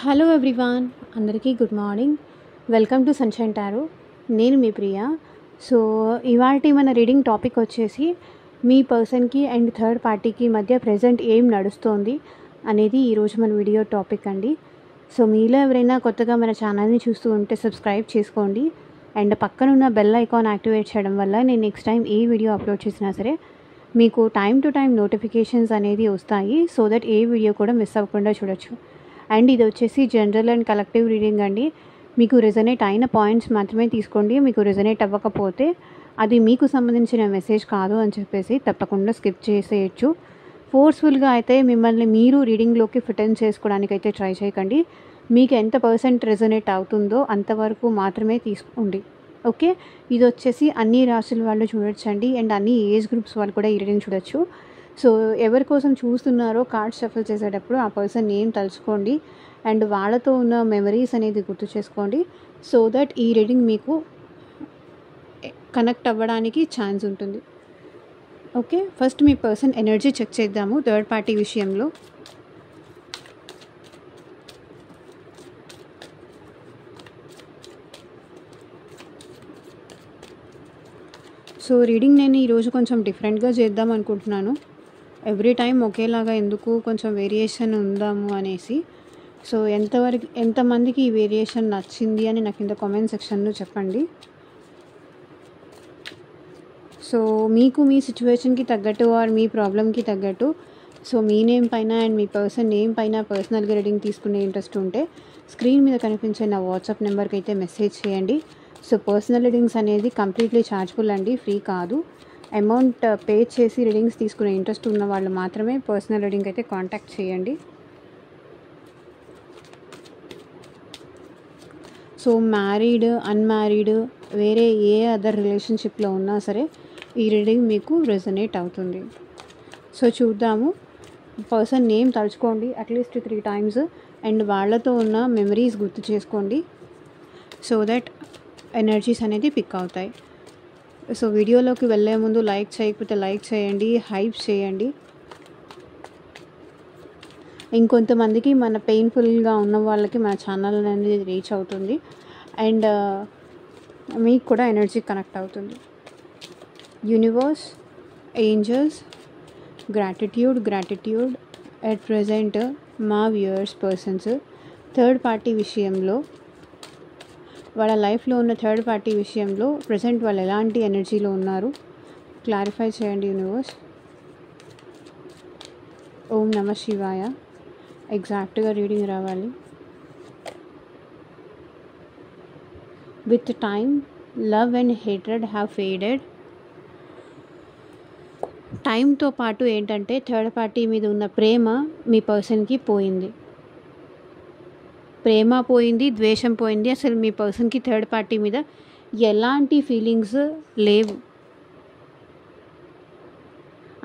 Hello everyone, అందరికీ good morning. Welcome to sunshine tarot. నేను మీ Priya. So ఇవాల్టి మన రీడింగ్ టాపిక్ వచ్చేసి మీ పర్సన్కి అండ్ థర్డ్ పార్టీకి మధ్య ప్రజెంట్ ఏం నడుస్తోంది అనేది ఈరోజు మన వీడియో టాపిక్ అండి. సో మీలో ఎవరైనా కొత్తగా మన ఛానల్ని చూస్తూ ఉంటే సబ్స్క్రైబ్ చేసుకోండి అండ్ పక్కనున్న బెల్ ఐకాన్ యాక్టివేట్ చేయడం వల్ల నేను నెక్స్ట్ టైం ఏ వీడియో అప్లోడ్ చేసినా సరే మీకు టైం టు టైం నోటిఫికేషన్స్ అనేది వస్తాయి. సో దట్ ఏ వీడియో కూడా మిస్ అవ్వకుండా చూడొచ్చు. అండ్ ఇది వచ్చేసి జనరల్ అండ్ కలెక్టివ్ రీడింగ్ అండి. మీకు రెజనేట్ అయిన పాయింట్స్ మాత్రమే తీసుకోండి. మీకు రెజనేట్ అవ్వకపోతే అది మీకు సంబంధించిన మెసేజ్ కాదు అని చెప్పేసి తప్పకుండా స్కిప్ చేసేయచ్చు. ఫోర్స్ఫుల్గా అయితే మిమ్మల్ని మీరు రీడింగ్లోకి ఫిట్ ఇన్ చేసుకోవడానికి అయితే ట్రై చేయకండి. మీకు ఎంత పర్సెంట్ రెజనేట్ అవుతుందో అంతవరకు మాత్రమే తీసుకోండి. ఓకే, ఇది వచ్చేసి అన్ని రాశుల వాళ్ళు చూడొచ్చండి అండ్ అన్ని ఏజ్ గ్రూప్స్ వాళ్ళు కూడా ఈ రీడింగ్ చూడొచ్చు. సో ఎవరి కోసం చూస్తున్నారో కార్డ్ షఫల్ చేసేటప్పుడు ఆ పర్సన్ నేమ్ తలుచుకోండి అండ్ వాళ్ళతో ఉన్న మెమరీస్ అనేది గుర్తు చేసుకోండి. సో దట్ ఈ రీడింగ్ మీకు కనెక్ట్ అవ్వడానికి ఛాన్స్ ఉంటుంది. ఓకే, ఫస్ట్ మీ పర్సన్ ఎనర్జీ చెక్ చేద్దాము థర్డ్ పార్టీ విషయంలో. సో రీడింగ్ నేను ఈరోజు కొంచెం డిఫరెంట్గా చేద్దాం అనుకుంటున్నాను. ఎవ్రీ టైం ఒకేలాగా ఎందుకు, కొంచెం వేరియేషన్ ఉందాము అనేసి. సో ఎంతమందికి ఈ వేరియేషన్ నచ్చింది అని నాకు కింద కామెంట్ సెక్షన్లో చెప్పండి. సో మీకు మీ సిచ్యువేషన్కి తగ్గట్టు ఆర్ మీ ప్రాబ్లమ్కి తగ్గట్టు సో మీ నేమ్ పైన అండ్ మీ పర్సన్ నేమ్ పైన పర్సనల్గా రీడింగ్ తీసుకునే ఇంట్రెస్ట్ ఉంటే స్క్రీన్ మీద కనిపించే నా వాట్సాప్ నెంబర్కి అయితే మెసేజ్ చేయండి. సో పర్సనల్ రీడింగ్స్ అనేది కంప్లీట్లీ ఛార్జబుల్ అండి, ఫ్రీ కాదు. అమౌంట్ పే చేసి రీడింగ్స్ తీసుకునే ఇంట్రెస్ట్ ఉన్న వాళ్ళు మాత్రమే పర్సనల్ రీడింగ్ అయితే కాంటాక్ట్ చేయండి. సో మ్యారీడ్, అన్మ్యారీడ్, వేరే ఏ అదర్ రిలేషన్షిప్లో ఉన్నా సరే ఈ రీడింగ్ మీకు రెజనేట్ అవుతుంది. సో చూద్దాము. పర్సన్ నేమ్ తలుచుకోండి అట్లీస్ట్ 3 times అండ్ వాళ్ళతో ఉన్న మెమరీస్ గుర్తు చేసుకోండి. సో దట్ ఎనర్జీస్ అనేది పిక్ అవుతాయి. సో వీడియోలోకి వెళ్ళే ముందు లైక్ చేయకపోతే లైక్ చేయండి, హైప్ చేయండి. ఇంకొంతమందికి మన పెయిన్ఫుల్గా ఉన్న వాళ్ళకి మన ఛానల్ అనేది రీచ్ అవుతుంది అండ్ మీకు కూడా ఎనర్జీ కనెక్ట్ అవుతుంది. Universe, angels, gratitude at present మా వ్యూయర్స్ పర్సన్స్ థర్డ్ పార్టీ విషయంలో, వాళ్ళ లైఫ్లో ఉన్న థర్డ్ పార్టీ విషయంలో ప్రజెంట్ వాళ్ళు ఎలాంటి ఎనర్జీలో ఉన్నారు క్లారిఫై చేయండి యూనివర్స్. ఓం నమ శివాయ. ఎగ్జాక్ట్గా రీడింగ్ రావాలి. With time love and hatred have faded. టైంతో పాటు ఏంటంటే థర్డ్ పార్టీ మీద ఉన్న ప్రేమ మీ పర్సన్కి పోయింది. ప్రేమ పోయింది, ద్వేషం పోయింది. అసలు మీ పర్సన్కి థర్డ్ పార్టీ మీద ఎలాంటి ఫీలింగ్స్ లేవు.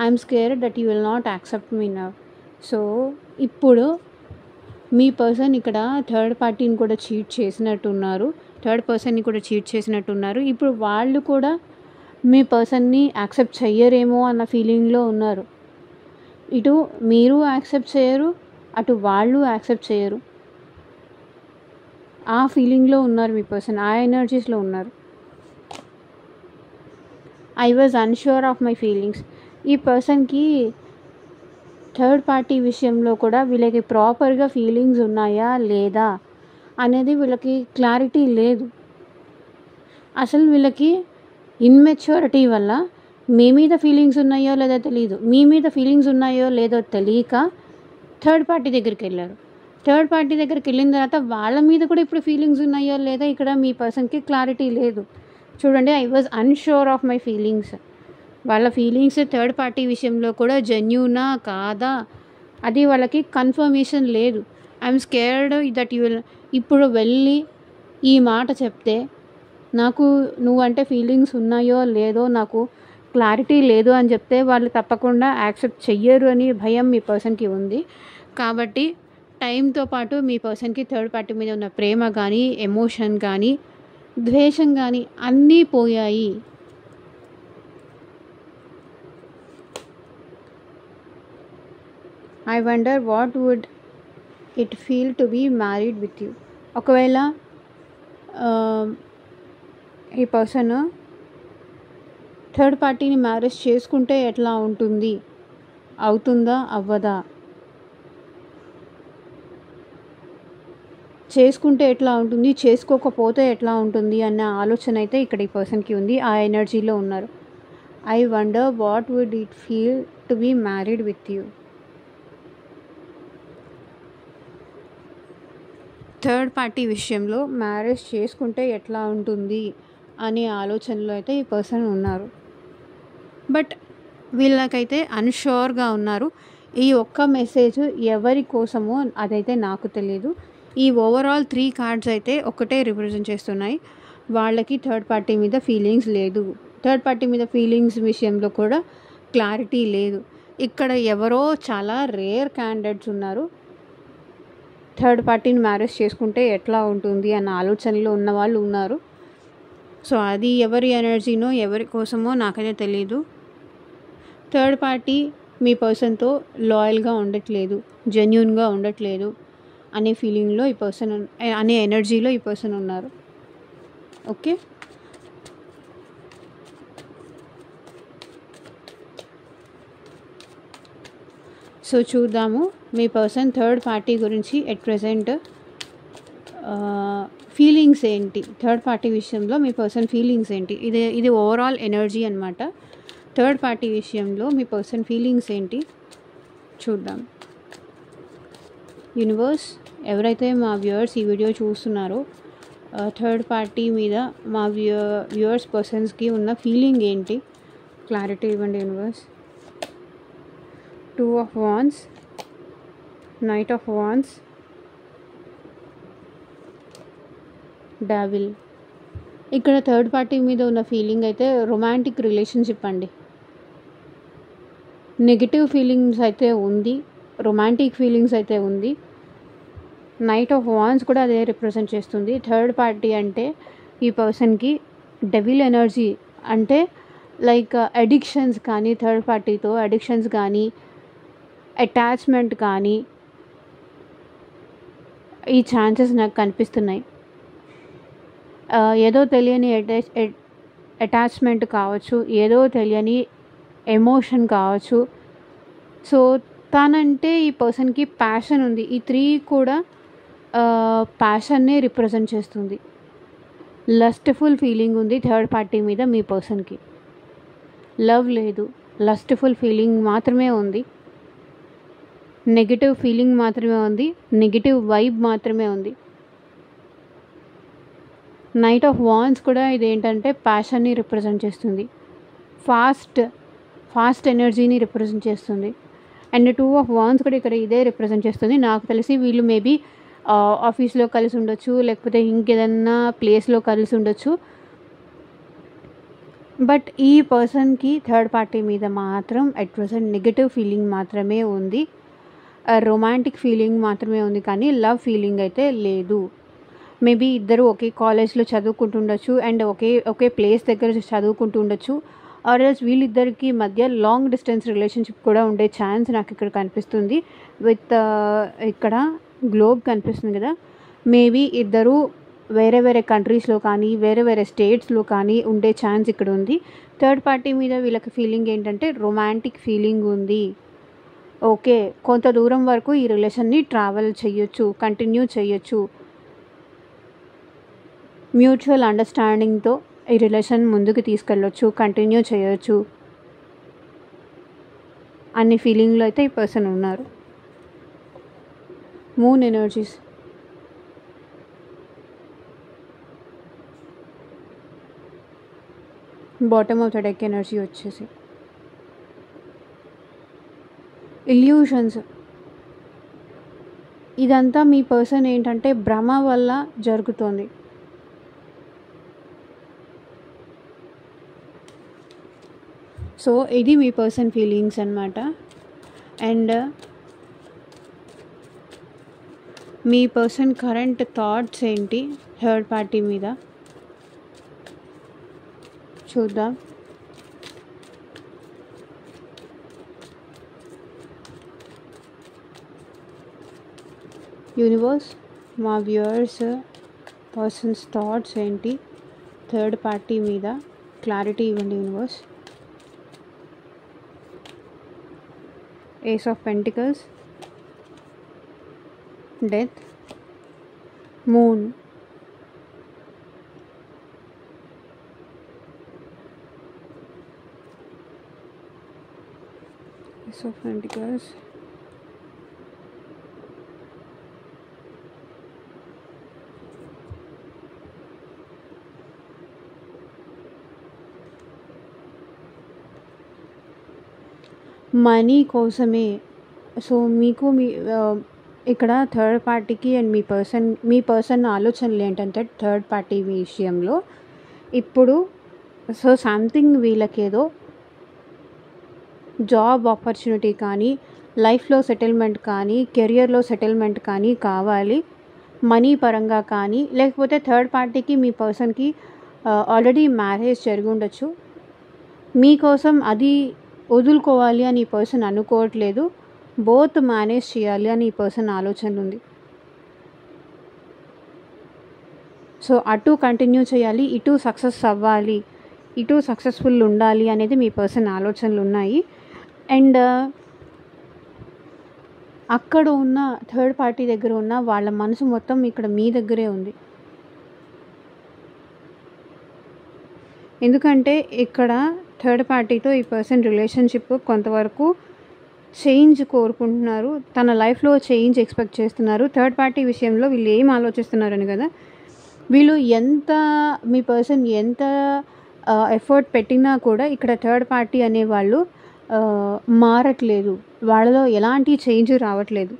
I'm scared that you will not accept me now. So ఇప్పుడు మీ పర్సన్ ఇక్కడ థర్డ్ పార్టీని కూడా చీట్ చేసినట్టున్నారు, థర్డ్ పర్సన్ని కూడా చీట్ చేసినట్టున్నారు. ఇప్పుడు వాళ్ళు కూడా మీ పర్సన్ని యాక్సెప్ట్ చెయ్యరేమో అన్న ఫీలింగ్లో ఉన్నారు. ఇటు మీరు యాక్సెప్ట్ చేయరు, అటు వాళ్ళు యాక్సెప్ట్ చేయరు. ఆ ఫీలింగ్లో ఉన్నారు మీ పర్సన్, ఆ ఎనర్జీస్లో ఉన్నారు. I was unsure of my feelings. ఈ పర్సన్కి థర్డ్ పార్టీ విషయంలో కూడా వీళ్ళకి ప్రాపర్గా ఫీలింగ్స్ ఉన్నాయా లేదా అనేది వీళ్ళకి క్లారిటీ లేదు. అసలు వీళ్ళకి ఇన్మెచ్యూరిటీ వల్ల మీ మీద ఫీలింగ్స్ ఉన్నాయో లేదో తెలియదు, మీ మీద ఫీలింగ్స్ ఉన్నాయో లేదో తెలియక థర్డ్ పార్టీ దగ్గరికి వెళ్ళారు. థర్డ్ పార్టీ దగ్గరికి వెళ్ళిన తర్వాత వాళ్ళ మీద కూడా ఇప్పుడు ఫీలింగ్స్ ఉన్నాయో లేదా ఇక్కడ మీ పర్సన్కి క్లారిటీ లేదు. చూడండి, I was unsure of my feelings. వాళ్ళ ఫీలింగ్స్ థర్డ్ పార్టీ విషయంలో కూడా జెన్యూనా కాదా అది వాళ్ళకి కన్ఫర్మేషన్ లేదు. I'm scared that you will. ఇప్పుడు వెళ్ళి ఈ మాట చెప్తే నాకు నువ్వంటే ఫీలింగ్స్ ఉన్నాయో లేదో నాకు క్లారిటీ లేదు అని చెప్తే వాళ్ళు తప్పకుండా యాక్సెప్ట్ చెయ్యరు అని భయం మీ పర్సన్కి ఉంది. కాబట్టి టైంతో పాటు మీ పర్సన్కి థర్డ్ పార్టీ మీద ఉన్న ప్రేమ కానీ, ఎమోషన్ కానీ, ద్వేషం కానీ అన్నీ పోయాయి. I wonder what would it feel to be married with you. ఒకవేళ ఈ పర్సన్ థర్డ్ పార్టీని మ్యారేజ్ చేసుకుంటే ఎట్లా ఉంటుంది, అవుతుందా అవ్వదా, చేసుకుంటే ఎట్లా ఉంటుంది, చేసుకోకపోతే ఎట్లా ఉంటుంది అన్న ఆలోచన అయితే ఇక్కడ ఈ పర్సన్కి ఉంది. ఆ ఎనర్జీలో ఉన్నారు. I wonder what would it feel to be married with you. Third party విషయంలో మ్యారేజ్ చేసుకుంటే ఎట్లా ఉంటుంది అనే ఆలోచనలో అయితే ఈ పర్సన్ ఉన్నారు. బట్ వీళ్ళకైతే అన్షూర్గా ఉన్నారు. ఈ ఒక్క మెసేజ్ ఎవరి కోసమో అదైతే నాకు తెలియదు. ఈ ఓవరాల్ 3 కార్డ్స్ అయితే ఒకటే రిప్రజెంట్ చేస్తున్నాయి. వాళ్ళకి థర్డ్ పార్టీ మీద ఫీలింగ్స్ లేదు. థర్డ్ పార్టీ మీద ఫీలింగ్స్ విషయంలో కూడా క్లారిటీ లేదు. ఇక్కడ ఎవరో చాలా రేర్ క్యాండిడేట్స్ ఉన్నారు. థర్డ్ పార్టీని మ్యారేజ్ చేసుకుంటే ఎట్లా ఉంటుంది అన్న ఆలోచనలో ఉన్న వాళ్ళు ఉన్నారు. సో అది ఎవరి ఎనర్జీనో ఎవరి కోసమో నాకైతే తెలీదు. థర్డ్ పార్టీ మీ పర్సన్తో లాయల్గా ఉండట్లేదు, జెన్యూన్గా ఉండట్లేదు అనే ఫీలింగ్లో ఈ పర్సన్, అనే ఎనర్జీలో ఈ పర్సన్ ఉన్నారు. ఓకే, సో చూద్దాము మీ పర్సన్ థర్డ్ పార్టీ గురించి ఎట్ ప్రెజెంట్ ఫీలింగ్స్ ఏంటి, థర్డ్ పార్టీ విషయంలో మీ పర్సన్ ఫీలింగ్స్ ఏంటి. ఇది ఓవరాల్ ఎనర్జీ అనమాట. థర్డ్ పార్టీ విషయంలో మీ పర్సన్ ఫీలింగ్స్ ఏంటి చూద్దాం. యూనివర్స్, ఎవరైతే మా వ్యూవర్స్ ఈ వీడియో చూస్తున్నారో థర్డ్ పార్టీ మీద మా వ్యూవర్స్ పర్సన్స్కి ఉన్న ఫీలింగ్ ఏంటి, క్లారిటీ ఇవ్వండి universe. 2 of Wands, Knight of Wands, Devil. ఇక్కడ థర్డ్ పార్టీ మీద ఉన్న ఫీలింగ్ అయితే రొమాంటిక్ రిలేషన్షిప్ అండి. నెగిటివ్ ఫీలింగ్స్ అయితే ఉంది, రొమాంటిక్ ఫీలింగ్స్ అయితే ఉంది. నైట్ ఆఫ్ వాన్స్ కూడా అదే రిప్రజెంట్ చేస్తుంది. థర్డ్ పార్టీ అంటే ఈ పర్సన్కి డెవిల్ ఎనర్జీ, అంటే లైక్ అడిక్షన్స్ కానీ, థర్డ్ పార్టీతో అడిక్షన్స్ కానీ, అటాచ్మెంట్ కానీ, ఈ ఛాన్సెస్ నాకు కనిపిస్తున్నాయి. ఏదో తెలియని అటాచ్మెంట్ కావచ్చు, ఏదో తెలియని ఎమోషన్ కావచ్చు. సో తనంటే ఈ పర్సన్కి ప్యాషన్ ఉంది. ఈ 3 కూడా ప్యాషన్నే రిప్రజెంట్ చేస్తుంది. లస్ట్ఫుల్ ఫీలింగ్ ఉంది థర్డ్ పార్టీ మీద మీ పర్సన్కి. లవ్ లేదు, లస్ట్ఫుల్ ఫీలింగ్ మాత్రమే ఉంది. నెగిటివ్ ఫీలింగ్ మాత్రమే ఉంది, నెగిటివ్ వైబ్ మాత్రమే ఉంది. నైట్ ఆఫ్ వాన్స్ కూడా ఇదేంటంటే ప్యాషన్ని రిప్రజెంట్ చేస్తుంది, ఫాస్ట్ ఎనర్జీని రిప్రజెంట్ చేస్తుంది. అండ్ 2 of Wands కూడా ఇక్కడ ఇదే రిప్రజెంట్ చేస్తుంది. నాకు తెలిసి వీళ్ళు మేబీ ఆఫీస్లో కలిసి ఉండొచ్చు, లేకపోతే ఇంకేదన్నా ప్లేస్లో కలిసి ఉండొచ్చు. బట్ ఈ పర్సన్కి థర్డ్ పార్టీ మీద మాత్రం అట్ ప్రెసెంట్ నెగిటివ్ ఫీలింగ్ మాత్రమే ఉంది, రొమాంటిక్ ఫీలింగ్ మాత్రమే ఉంది, కానీ లవ్ ఫీలింగ్ అయితే లేదు. మేబీ ఇద్దరు ఒకే కాలేజ్లో చదువుకుంటుండొచ్చు అండ్ ఒకే ప్లేస్ దగ్గర చదువుకుంటూ ఉండొచ్చు. ఆర్ఎల్స్ వీళ్ళిద్దరికి మధ్య లాంగ్ డిస్టెన్స్ రిలేషన్షిప్ కూడా ఉండే ఛాన్స్ నాకు ఇక్కడ కనిపిస్తుంది. విత్ ఇక్కడ గ్లోబ్ కనిపిస్తుంది కదా, మేబీ ఇద్దరు వేరే వేరే కంట్రీస్లో కానీ వేరే వేరే స్టేట్స్లో కానీ ఉండే ఛాన్స్ ఇక్కడ ఉంది. థర్డ్ పార్టీ మీద వీళ్ళకి ఫీలింగ్ ఏంటంటే రొమాంటిక్ ఫీలింగ్ ఉంది. ఓకే, కొంత దూరం వరకు ఈ రిలేషన్ని ట్రావెల్ చేయొచ్చు, కంటిన్యూ చేయొచ్చు, మ్యూచువల్ అండర్స్టాండింగ్తో ఈ రిలేషన్ ముందుకు తీసుకెళ్ళొచ్చు, కంటిన్యూ చేయొచ్చు అనే ఫీలింగ్లో అయితే ఈ పర్సన్ ఉన్నారు. Moon energies, bottom of the deck energy వచ్చేసి ఇల్యూషన్స్. ఇదంతా మీ పర్సన్ ఏంటంటే భ్రమ వల్ల జరుగుతుంది. సో ఇది మీ పర్సన్ ఫీలింగ్స్ అన్నమాట. అండ్ మీ పర్సన్ కరెంట్ థాట్స్ ఏంటి థర్డ్ పార్టీ మీద చూద్దాం. యూనివర్స్, మా వ్యూవర్స్ పర్సన్స్ థాట్స్ ఏంటి థర్డ్ పార్టీ మీద క్లారిటీ ఇవ్వండి universe. Ace of pentacles, death, moon, ace of pentacles, money కోసమే. సో మీకు ఇక్కడ థర్డ్ పార్టీకి అండ్ మీ పర్సన్ ఆలోచనలు ఏంటంటే థర్డ్ పార్టీ విషయంలో ఇప్పుడు సో సంథింగ్ వీళ్ళకేదో జాబ్ ఆపర్చునిటీ కానీ, లైఫ్లో సెటిల్మెంట్ కానీ, కెరియర్లో సెటిల్మెంట్ కానీ కావాలి. మనీ పరంగా కానీ, లేకపోతే థర్డ్ పార్టీకి మీ పర్సన్కి ఆల్రెడీ మ్యారేజ్ జరిగి ఉండొచ్చు. మీకోసం అది వదులుకోవాలి అని ఈ పర్సన్ అనుకోవట్లేదు. బోత్ మేనేజ్ చేయాలి అని ఈ పర్సన్ ఆలోచన ఉంది. సో అటు కంటిన్యూ చేయాలి, ఇటు సక్సెస్ అవ్వాలి, ఇటు సక్సెస్ఫుల్ ఉండాలి అనేది మీ పర్సన్ ఆలోచనలు ఉన్నాయి. అండ్ అక్కడ ఉన్న థర్డ్ పార్టీ దగ్గర ఉన్న వాళ్ళ మనసు మొత్తం ఇక్కడ మీ దగ్గరే ఉంది. ఎందుకంటే ఇక్కడ థర్డ్ పార్టీతో ఈ పర్సన్ రిలేషన్షిప్ కొంతవరకు చేంజ్ కోరుకుంటున్నారు. తన లైఫ్లో చేంజ్ ఎక్స్పెక్ట్ చేస్తున్నారు. థర్డ్ పార్టీ విషయంలో వీళ్ళు ఏం ఆలోచిస్తున్నారని కదా, వీళ్ళు మీ పర్సన్ ఎంత ఎఫర్ట్ పెట్టినా కూడా ఇక్కడ థర్డ్ పార్టీ అనేవాళ్ళు మారట్లేదు. వాళ్ళలో ఎలాంటి చేంజ్ రావట్లేదు.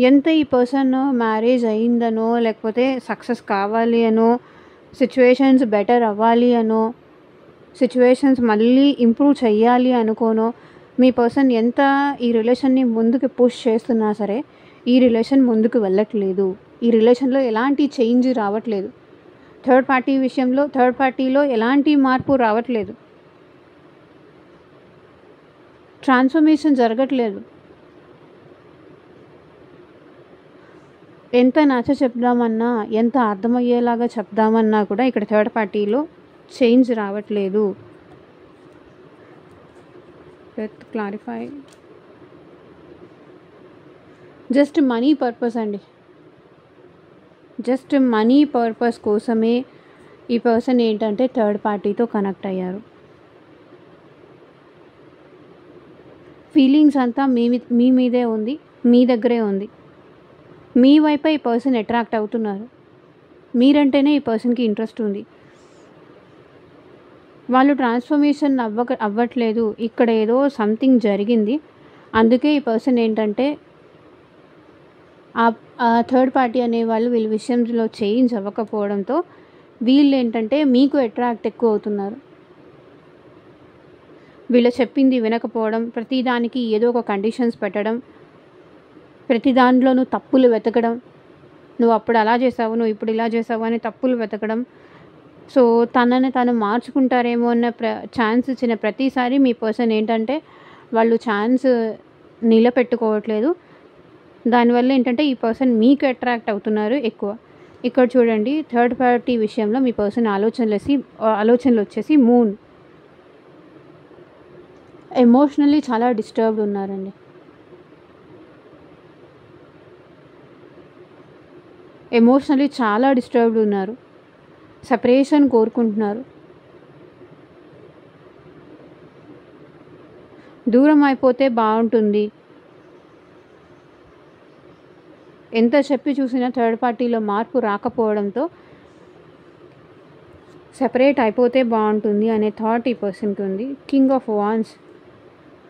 ఎంత ఈ పర్సన్ మ్యారేజ్ అయిందనో, లేకపోతే సక్సెస్ కావాలి అనో, సిచ్యువేషన్స్ బెటర్ అవ్వాలి అనో, సిచ్యువేషన్స్ మళ్ళీ ఇంప్రూవ్ చెయ్యాలి అనుకోనో, మీ పర్సన్ ఎంత ఈ రిలేషన్ని ముందుకు పుష్ చేస్తున్నా సరే ఈ రిలేషన్ ముందుకు వెళ్ళట్లేదు. ఈ రిలేషన్లో ఎలాంటి చేంజ్ రావట్లేదు. థర్డ్ పార్టీలో ఎలాంటి మార్పు రావట్లేదు. ట్రాన్స్ఫర్మేషన్ జరగట్లేదు. ఎంత నచ్చ చెప్దామన్నా, ఎంత అర్థమయ్యేలాగా చెప్దామన్నా కూడా ఇక్కడ థర్డ్ పార్టీలో చేంజ్ రావట్లేదు. Let clarify. Just money purpose అండి. జస్ట్ మనీ పర్పస్ కోసమే ఈ పర్సన్ ఏంటంటే థర్డ్ పార్టీతో కనెక్ట్ అయ్యారు. ఫీలింగ్స్ అంతా మీ మీదే ఉంది, మీ దగ్గరే ఉంది. మీ వైపే ఈ పర్సన్ అట్రాక్ట్ అవుతున్నారు. మీరంటేనే ఈ పర్సన్కి ఇంట్రెస్ట్ ఉంది. వాళ్ళు ట్రాన్స్ఫర్మేషన్ అవ్వట్లేదు. ఇక్కడ ఏదో సంథింగ్ జరిగింది. అందుకే ఈ పర్సన్ ఏంటంటే ఆ థర్డ్ పార్టీ అనేవాళ్ళు వీళ్ళ విషయంలో చేంజ్ అవ్వకపోవడంతో వీళ్ళు ఏంటంటే మీకు అట్రాక్ట్ ఎక్కువ అవుతున్నారు. వీళ్ళు చెప్పింది వినకపోవడం, ప్రతిదానికి ఏదో ఒక కండిషన్స్ పెట్టడం, ప్రతి దాంట్లోనూ తప్పులు వెతకడం, నువ్వు అప్పుడు అలా చేసావు, నువ్వు ఇప్పుడు ఇలా చేసావు అని తప్పులు వెతకడం. సో తనని తను మార్చుకుంటారేమో అన్న ఛాన్స్ ఇచ్చిన ప్రతిసారి మీ పర్సన్ ఏంటంటే వాళ్ళు ఛాన్స్ నిలబెట్టుకోవట్లేదు. దానివల్ల ఏంటంటే ఈ పర్సన్ మీకు అట్రాక్ట్ అవుతున్నారు ఎక్కువ. ఇక్కడ చూడండి, థర్డ్ పార్టీ విషయంలో మీ పర్సన్ ఆలోచనలు వచ్చేసి మూన్. ఎమోషనల్లీ చాలా డిస్టర్బ్డ్ ఉన్నారండి. ఎమోషనల్లీ చాలా డిస్టర్బ్డ్ ఉన్నారు. సెపరేషన్ కోరుకుంటున్నారు. దూరం అయిపోతే బాగుంటుంది. ఎంత చెప్పి చూసినా థర్డ్ పార్టీలో మార్పు రాకపోవడంతో సెపరేట్ అయిపోతే బాగుంటుంది అనే థాట్ ఈ పర్సన్కి ఉంది. King of wands.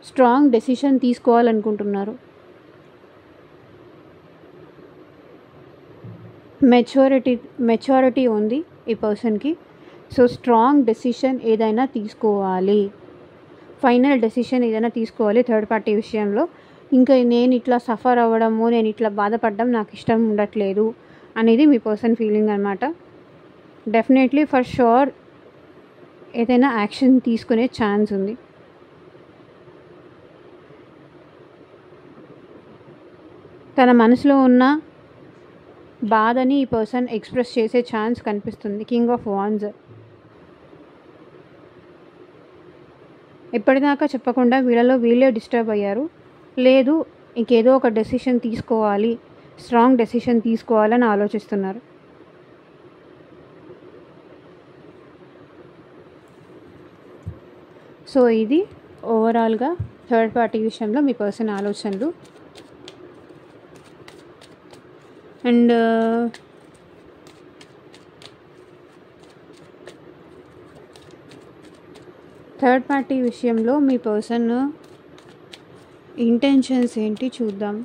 Strong decision తీసుకోవాలనుకుంటున్నారు. మెచ్యూరిటీ ఉంది ఈ పర్సన్కి. సో స్ట్రాంగ్ డెసిషన్ ఏదైనా తీసుకోవాలి. ఫైనల్ డెసిషన్ ఏదైనా తీసుకోవాలి థర్డ్ పార్టీ విషయంలో. ఇంకా నేను ఇట్లా సఫర్ అవ్వడము, నేను ఇట్లా బాధపడడం నాకు ఇష్టం ఉండట్లేదు అనేది మీ పర్సన్ ఫీలింగ్ అనమాట. డెఫినెట్లీ ఫర్ షూర్ ఏదైనా యాక్షన్ తీసుకునే ఛాన్స్ ఉంది. తన మనసులో ఉన్న బాధని ఈ పర్సన్ ఎక్స్ప్రెస్ చేసే ఛాన్స్ కనిపిస్తుంది. King of wands. ఇప్పటిదాకా చెప్పకుండా వీళ్ళలో వీళ్ళే డిస్టర్బ్ అయ్యారు. లేదు, ఇంకేదో ఒక డెసిషన్ తీసుకోవాలి, స్ట్రాంగ్ డెసిషన్ తీసుకోవాలని ఆలోచిస్తున్నారు. సో ఇది ఓవరాల్గా థర్డ్ పార్టీ విషయంలో మీ పర్సన్ ఆలోచనలు. అండ్ థర్డ్ పార్టీ విషయంలో మీ పర్సన్ ఇంటెన్షన్స్ ఏంటి చూద్దాం.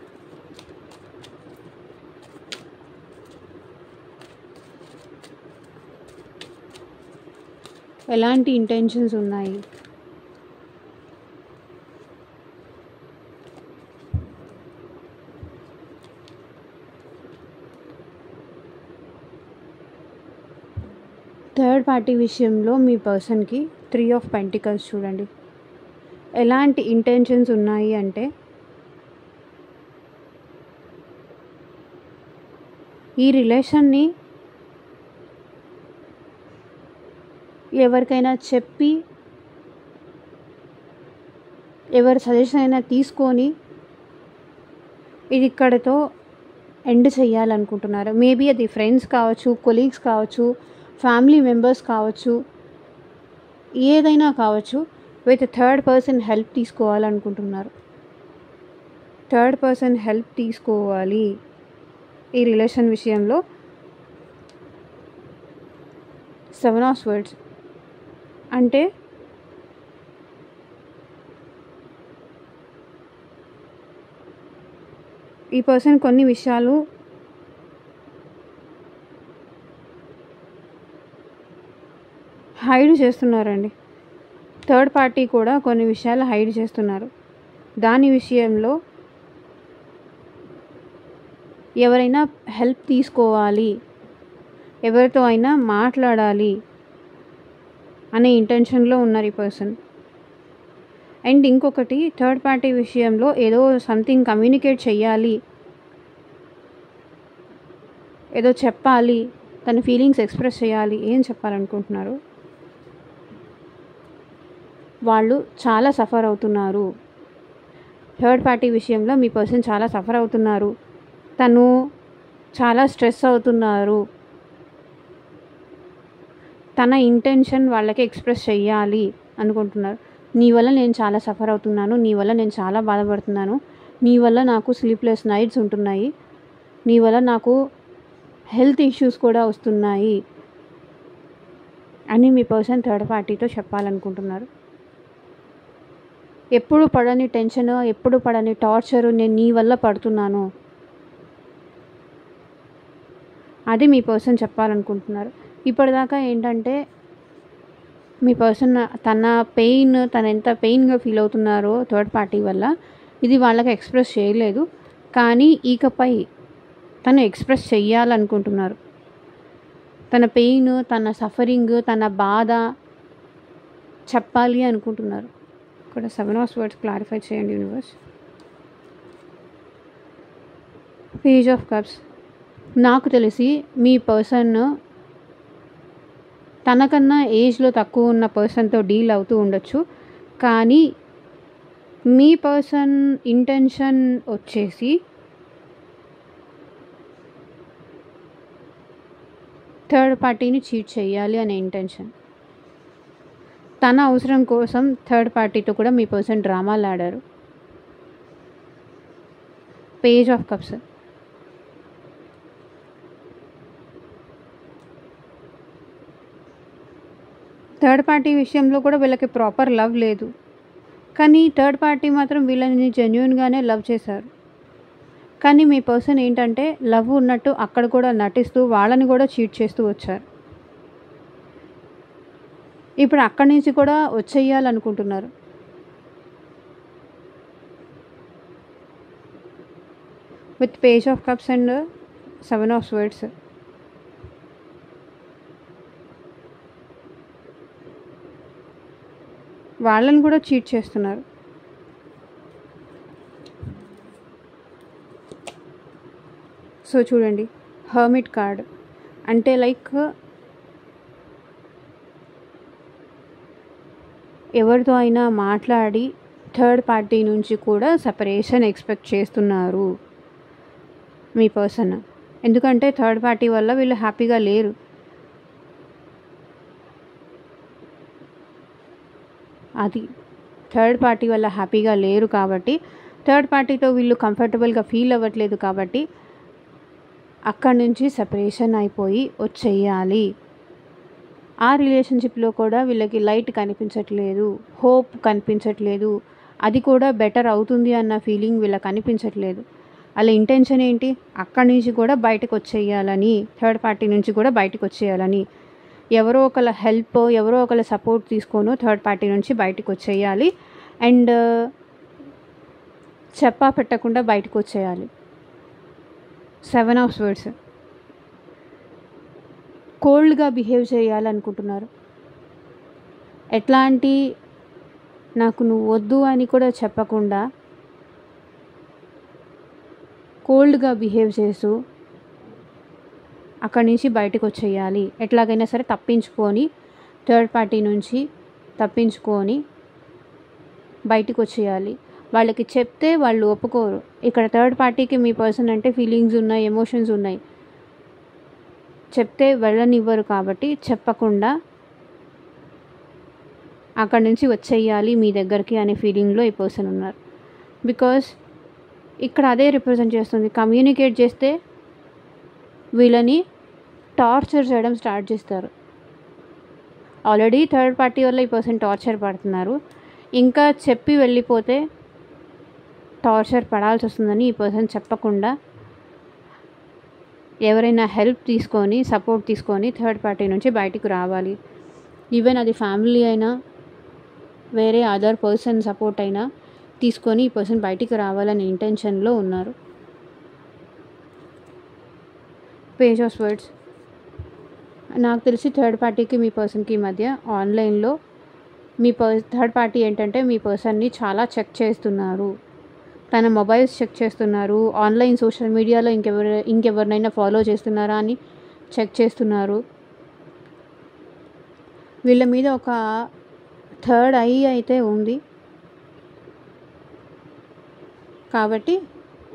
ఎలాంటి ఇంటెన్షన్స్ ఉన్నాయి? థర్డ్ పార్టీ విషయంలో మీ పర్సన్కి 3 ఆఫ్ పెంటికల్స్ చూడండి. ఎలాంటి ఇంటెన్షన్స్ ఉన్నాయి అంటే, ఈ రిలేషన్ని ఎవరికైనా చెప్పి, ఎవరి సజెషన్ అయినా తీసుకొని ఇది ఇక్కడితో ఎండ్ చేయాలనుకుంటున్నారు. మేబీ అది ఫ్రెండ్స్ కావచ్చు, కొలీగ్స్ కావచ్చు, ఫ్యామిలీ మెంబర్స్ కావచ్చు, ఏదైనా కావచ్చు. విత్ థర్డ్ పర్సన్ హెల్ప్ తీసుకోవాలనుకుంటున్నారు. థర్డ్ పర్సన్ హెల్ప్ తీసుకోవాలి ఈ రిలేషన్ విషయంలో. 7 ఆఫ్ స్వర్డ్స్ అంటే ఈ పర్సన్ కొన్ని విషయాలు హైడ్ చేస్తున్నారండి. థర్డ్ పార్టీ కూడా కొన్ని విషయాలు హైడ్ చేస్తున్నారు. దాని విషయంలో ఎవరైనా హెల్ప్ తీసుకోవాలి, ఎవరితో అయినా మాట్లాడాలి అనే ఇంటెన్షన్లో ఉన్నారు ఈ పర్సన్. అండ్ ఇంకొకటి, థర్డ్ పార్టీ విషయంలో ఏదో సంథింగ్ కమ్యూనికేట్ చెయ్యాలి, ఏదో చెప్పాలి, తన ఫీలింగ్స్ ఎక్స్ప్రెస్ చేయాలి. ఏం చెప్పాలనుకుంటున్నారు? వాళ్ళు చాలా సఫర్ అవుతున్నారు. థర్డ్ పార్టీ విషయంలో మీ పర్సన్ చాలా సఫర్ అవుతున్నారు. తను చాలా స్ట్రెస్ అవుతున్నారు. తన ఇంటెన్షన్ వాళ్ళకి ఎక్స్ప్రెస్ చెయ్యాలి అనుకుంటున్నారు. నీ వల్ల నేను చాలా సఫర్ అవుతున్నాను, నీ వల్ల నేను చాలా బాధపడుతున్నాను, నీ వల్ల నాకు స్లీప్లెస్ నైట్స్ ఉంటున్నాయి, నీ వల్ల నాకు హెల్త్ ఇష్యూస్ కూడా వస్తున్నాయి అని మీ పర్సన్ థర్డ్ పార్టీతో చెప్పాలనుకుంటున్నారు. ఎప్పుడు పడని టెన్షన్, ఎప్పుడు పడని టార్చరు నేను నీ వల్ల పడుతున్నాను, అది మీ పర్సన్ చెప్పాలనుకుంటున్నారు. ఇప్పటిదాకా ఏంటంటే మీ పర్సన్ తను ఎంత పెయిన్గా ఫీల్ అవుతున్నారో థర్డ్ పార్టీ వల్ల, ఇది వాళ్ళకి ఎక్స్ప్రెస్ చేయలేదు. కానీ ఇకపై తను ఎక్స్ప్రెస్ చెయ్యాలనుకుంటున్నారు. తన పెయిన్, తన సఫరింగ్, తన బాధ చెప్పాలి అనుకుంటున్నారు. ఇక్కడ 7 ఆఫ్ స్వర్డ్స్ క్లారిఫై చేయండి యూనివర్స్. Page of cups. నాకు తెలిసి మీ పర్సన్ తనకన్నా ఏజ్లో తక్కువ ఉన్న పర్సన్తో డీల్ అవుతూ ఉండొచ్చు. కానీ మీ పర్సన్ ఇంటెన్షన్ వచ్చేసి థర్డ్ పార్టీని చీట్ చేయాలి అనే ఇంటెన్షన్. తన అవసరం కోసం థర్డ్ పార్టీతో కూడా మీ పర్సన్ డ్రామాలు ఆడారు. Page of cups. Third party విషయంలో కూడా వీళ్ళకి ప్రాపర్ లవ్ లేదు. కానీ థర్డ్ పార్టీ మాత్రం వీళ్ళని జెన్యూన్గానే లవ్ చేశారు. కానీ మీ పర్సన్ ఏంటంటే లవ్ ఉన్నట్టు అక్కడ కూడా నటిస్తూ వాళ్ళని కూడా చీట్ చేస్తూ వచ్చారు. ఇప్పుడు అక్కడి నుంచి కూడా వచ్చేయాలనుకుంటున్నారు. With page of cups and 7 of swords. వాళ్ళని కూడా చీట్ చేస్తున్నారు. సో చూడండి, హర్మిట్ కార్డ్ అంటే లైక్ ఎవరితో అయినా మాట్లాడి థర్డ్ పార్టీ నుంచి కూడా సెపరేషన్ ఎక్స్పెక్ట్ చేస్తున్నారు మీ పర్సన్. ఎందుకంటే థర్డ్ పార్టీ వల్ల వీళ్ళు హ్యాపీగా లేరు. అది థర్డ్ పార్టీ వల్ల హ్యాపీగా లేరు కాబట్టి, థర్డ్ పార్టీతో వీళ్ళు కంఫర్టబుల్గా ఫీల్ అవ్వట్లేదు కాబట్టి అక్కడి నుంచి సెపరేషన్ అయిపోయి వచ్చేయాలి. ఆ రిలేషన్షిప్లో కూడా వీళ్ళకి లైట్ కనిపించట్లేదు, హోప్ కనిపించట్లేదు, అది కూడా బెటర్ అవుతుంది అన్న ఫీలింగ్ వీళ్ళకి కనిపించట్లేదు. వాళ్ళ ఇంటెన్షన్ ఏంటి? అక్కడి నుంచి కూడా బయటకు వచ్చేయాలని, థర్డ్ పార్టీ నుంచి కూడా బయటకు వచ్చేయాలని, ఎవరో ఒకళ్ళ హెల్ప్, ఎవరో ఒకళ్ళ సపోర్ట్ తీసుకొని థర్డ్ పార్టీ నుంచి బయటకు వచ్చేయాలి. అండ్ చెప్పా పెట్టకుండా బయటకు వచ్చేయాలి. 7 ఆఫ్ స్వర్డ్స్. కోల్డ్గా బిహేవ్ చేయాలనుకుంటున్నారు. ఎట్లాంటి నాకు నువ్వు వద్దు అని కూడా చెప్పకుండా కోల్డ్గా బిహేవ్ చేస్తూ అక్కడి నుంచి బయటకు వచ్చేయాలి. ఎట్లాగైనా సరే తప్పించుకొని, థర్డ్ పార్టీ నుంచి తప్పించుకొని బయటకు వచ్చేయాలి. వాళ్ళకి చెప్తే వాళ్ళు ఒప్పుకోరు. ఇక్కడ థర్డ్ పార్టీకి మీ పర్సన్ అంటే ఫీలింగ్స్ ఉన్నాయి, ఎమోషన్స్ ఉన్నాయి. చెప్తే వెళ్ళనివ్వరు కాబట్టి చెప్పకుండా అక్కడి నుంచి వచ్చేయాలి మీ దగ్గరికి అనే ఫీలింగ్లో ఈ పర్సన్ ఉన్నారు. బికాస్ ఇక్కడ అదే రిప్రజెంట్ చేస్తుంది. కమ్యూనికేట్ చేస్తే వీళ్ళని టార్చర్ చేయడం స్టార్ట్ చేస్తారు. ఆల్రెడీ థర్డ్ పార్టీ వల్ల ఈ పర్సన్ టార్చర్ పడుతున్నారు. ఇంకా చెప్పి వెళ్ళిపోతే టార్చర్ పడాల్సి వస్తుందని ఈ పర్సన్ చెప్పకుండా ఎవరైనా హెల్ప్ తీసుకొని, సపోర్ట్ తీసుకొని థర్డ్ పార్టీ నుంచి బయటకు రావాలి. ఈవెన్ అది ఫ్యామిలీ అయినా, వేరే అదర్ పర్సన్ సపోర్ట్ అయినా తీసుకొని ఈ పర్సన్ బయటికి రావాలనే ఇంటెన్షన్లో ఉన్నారు. Page of swords. నాకు తెలిసి థర్డ్ పార్టీకి మీ పర్సన్కి మధ్య ఆన్లైన్లో థర్డ్ పార్టీ ఏంటంటే మీ పర్సన్ని చాలా చెక్ చేస్తున్నారు. తన మొబైల్స్ చెక్ చేస్తున్నారు. ఆన్లైన్ సోషల్ మీడియాలో ఇంకెవరినైనా ఫాలో చేస్తున్నారా అని చెక్ చేస్తున్నారు. వీళ్ళ మీద ఒక థర్డ్ ఐ అయితే ఉంది. కాబట్టి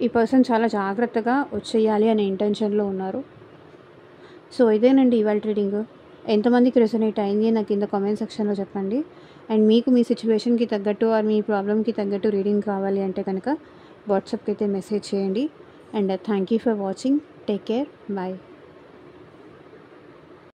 ఈ పర్సన్ చాలా జాగ్రత్తగా వచ్చేయాలి అనే ఇంటెన్షన్లో ఉన్నారు. సో ఇదేనండి ఇవాళ రీడింగ్. ఎంతమందికి రెసొనేట్ అయింది నాకు కింద కామెంట్ సెక్షన్లో చెప్పండి. అండ్ మీకు మీ సిచ్యువేషన్కి తగ్గట్టు ఆర్ మీ ప్రాబ్లమ్కి తగ్గట్టు రీడింగ్ కావాలి అంటే కనుక వాట్సాప్కి అయితే మెసేజ్ చేయండి. And thank you for watching. Take care. Bye.